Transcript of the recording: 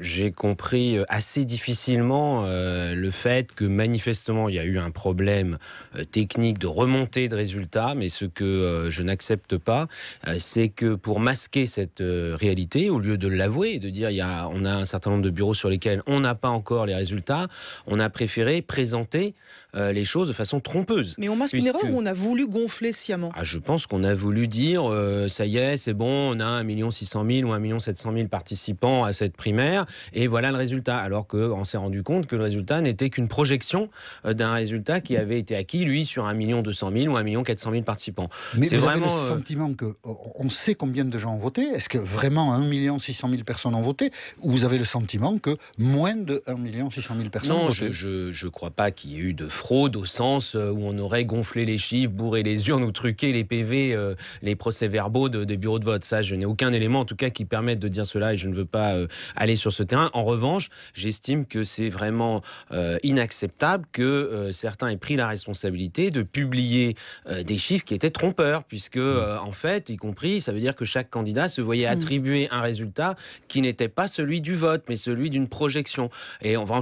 J'ai compris assez difficilement le fait que manifestement il y a eu un problème technique de remontée de résultats, mais ce que je n'accepte pas, c'est que pour masquer cette réalité, au lieu de l'avouer et de dire on a un certain nombre de bureaux sur lesquels on n'a pas encore les résultats, on a préféré présenter les choses de façon trompeuse. Mais on masque une erreur ou on a voulu gonfler sciemment? Je pense qu'on a voulu dire ça y est, c'est bon, on a 1 600 000 ou 1 700 000 participants à cette primaire, et voilà le résultat. Alors qu'on s'est rendu compte que le résultat n'était qu'une projection d'un résultat qui avait été acquis, lui, sur 1 200 000 ou 1 400 000 participants. Mais C'est vous vraiment, avez le sentiment qu'on sait combien de gens ont voté? Est-ce que vraiment 1 600 000 personnes ont voté? Ou vous avez le sentiment que moins de 1 600 000 personnes ont non, voté? je crois pas qu'il y ait eu de fraude au sens où on aurait gonflé les chiffres, bourré les urnes ou truqué les PV, les procès-verbaux des bureaux de vote. Ça, je n'ai aucun élément, en tout cas, qui permette de dire cela, et je ne veux pas aller sur ce terrain. En revanche, j'estime que c'est vraiment inacceptable que certains aient pris la responsabilité de publier des chiffres qui étaient trompeurs, puisque, en fait, y compris, ça veut dire que chaque candidat se voyait attribuer un résultat qui n'était pas celui du vote, mais celui d'une projection. Et on va